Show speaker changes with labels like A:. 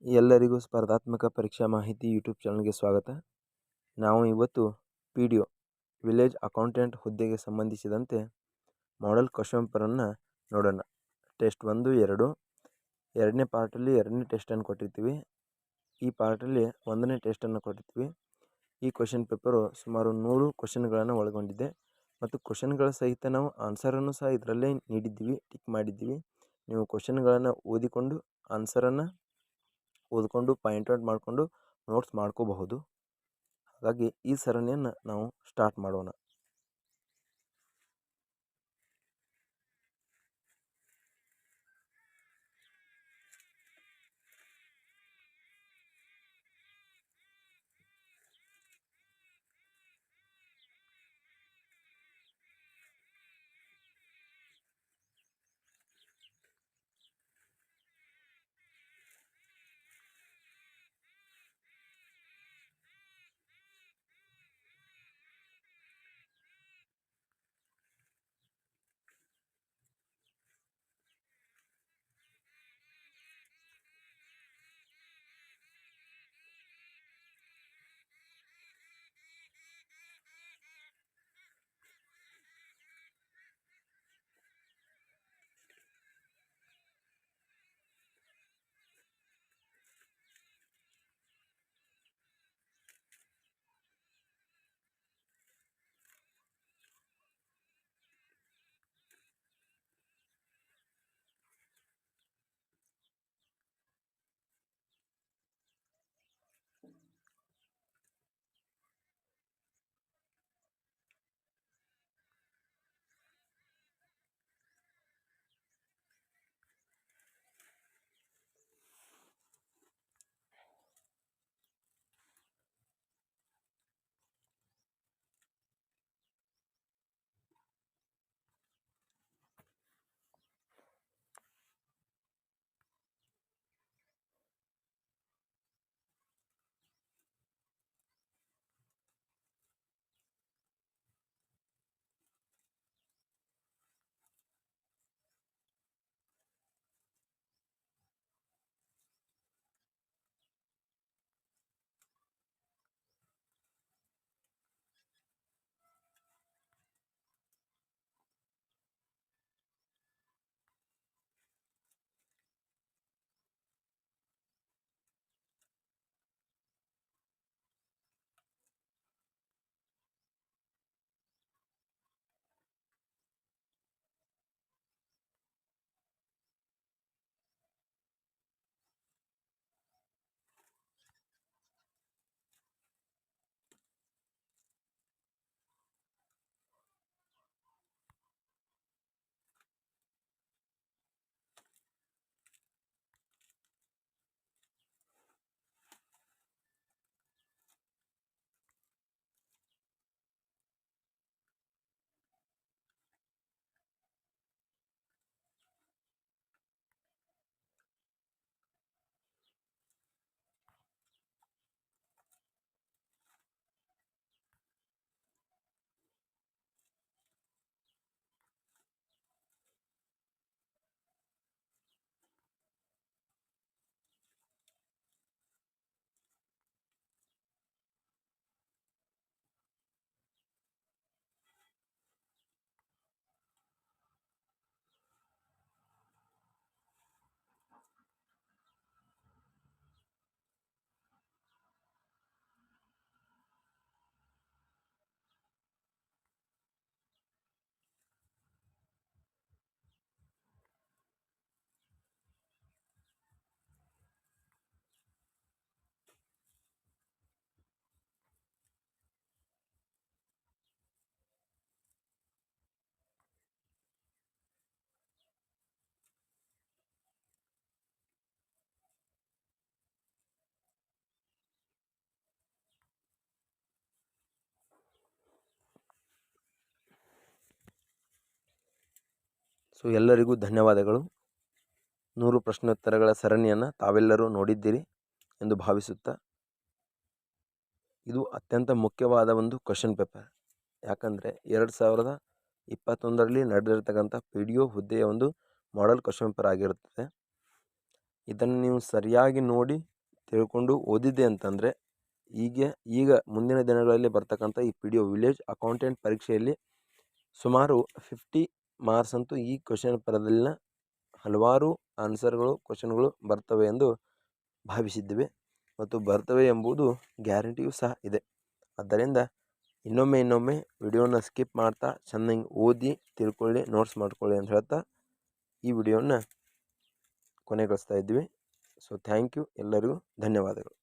A: ಎಲ್ಲರಿಗೂ ಸ್ಪರ್ಧಾತ್ಮಕ ಪರೀಕ್ಷಾ ಮಾಹಿತಿ ಯೂಟ್ಯೂಬ್ ಚಾನಲ್ಗೆ ಸ್ವಾಗತ. ನಾವು ಇವತ್ತು PDO ವಿಲೇಜ್ ಅಕೌಂಟೆಂಟ್ ಹುದ್ದೆಗೆ ಸಂಬಂಧಿಸಿದಂತೆ ಮಾಡೆಲ್ ಕ್ವೆಶ್ಚನ್ ಪೇಪರನ್ನು ನೋಡೋಣ. ಟೆಸ್ಟ್ 1, 2 ಎರಡನೇ ಪಾರ್ಟಲ್ಲಿ ಎರಡನೇ ಟೆಸ್ಟನ್ನು ಕೊಟ್ಟಿರ್ತೀವಿ. ಈ ಪಾರ್ಟಲ್ಲಿ ಒಂದನೇ ಟೆಸ್ಟನ್ನು ಕೊಟ್ಟಿರ್ತೀವಿ. ಈ ಕ್ವೆಶ್ಚನ್ ಪೇಪರು ಸುಮಾರು 100 ಕ್ವೆಶ್ಚನ್ಗಳನ್ನು ಒಳಗೊಂಡಿದೆ ಮತ್ತು ಕ್ವೆಶ್ಚನ್ಗಳ ಸಹಿತ ನಾವು ಆನ್ಸರನ್ನು ಸಹ ಇದರಲ್ಲೇ ನೀಡಿದ್ದೀವಿ, ಟಿಕ್ ಮಾಡಿದ್ದೀವಿ. ನೀವು ಕ್ವೆಶ್ಚನ್ಗಳನ್ನು ಓದಿಕೊಂಡು ಆನ್ಸರನ್ನು ಓದ್ಕೊಂಡು ಪಾಯಿಂಟ್ ಔಟ್ ಮಾಡಿಕೊಂಡು ನೋಟ್ಸ್ ಮಾಡ್ಕೋಬಹುದು. ಹಾಗಾಗಿ ಈ ಸರಣಿಯನ್ನು ನಾವು ಸ್ಟಾರ್ಟ್ ಮಾಡೋಣ. ಎಲ್ಲರಿಗೂ ಧನ್ಯವಾದಗಳು. 100 ಪ್ರಶ್ನೋತ್ತರಗಳ ಸರಣಿಯನ್ನು ತಾವೆಲ್ಲರೂ ನೋಡಿದ್ದೀರಿ ಎಂದು ಭಾವಿಸುತ್ತಾ, ಇದು ಅತ್ಯಂತ ಮುಖ್ಯವಾದ ಒಂದು ಕ್ವೆಶ್ಚನ್ ಪೇಪರ್. ಯಾಕಂದರೆ 2021ರಲ್ಲಿ ನಡೆದಿರ್ತಕ್ಕಂಥ PDO ಹುದ್ದೆಯ ಒಂದು ಮಾಡೆಲ್ ಕ್ವೆಶ್ಚನ್ ಪೇಪರ್ ಆಗಿರುತ್ತದೆ. ಇದನ್ನು ನೀವು ಸರಿಯಾಗಿ ನೋಡಿ ತಿಳ್ಕೊಂಡು ಓದಿದ್ದೆ ಅಂತಂದರೆ ಈಗ ಮುಂದಿನ ದಿನಗಳಲ್ಲಿ ಬರ್ತಕ್ಕಂಥ ಈ P D O village accountant ಪರೀಕ್ಷೆಯಲ್ಲಿ ಸುಮಾರು 50 ಮಾರ್ಕ್ಸ್ ಅಂತೂ ಈ ಕ್ವಶನ್ ಪೇಪರದಲ್ಲಿನ ಹಲವಾರು ಆನ್ಸರ್ಗಳು ಕ್ವಶನ್ಗಳು ಬರ್ತವೆ ಎಂದು ಭಾವಿಸಿದ್ದೇವೆ ಮತ್ತು ಬರ್ತವೆ ಎಂಬುದು ಗ್ಯಾರಂಟಿಯೂ ಸಹ ಇದೆ. ಆದ್ದರಿಂದ ಇನ್ನೊಮ್ಮೆ ವಿಡಿಯೋನ ಸ್ಕಿಪ್ ಮಾಡ್ತಾ ಚೆನ್ನಾಗಿ ಓದಿ ತಿಳ್ಕೊಳ್ಳಿ, ನೋಟ್ಸ್ ಮಾಡ್ಕೊಳ್ಳಿ ಅಂತ ಹೇಳ್ತಾ ಈ ವಿಡಿಯೋನ ಕೊನೆಗೊಳಿಸ್ತಾ ಇದ್ವಿ. ಸೊ ಥ್ಯಾಂಕ್ ಯು, ಎಲ್ಲರಿಗೂ ಧನ್ಯವಾದಗಳು.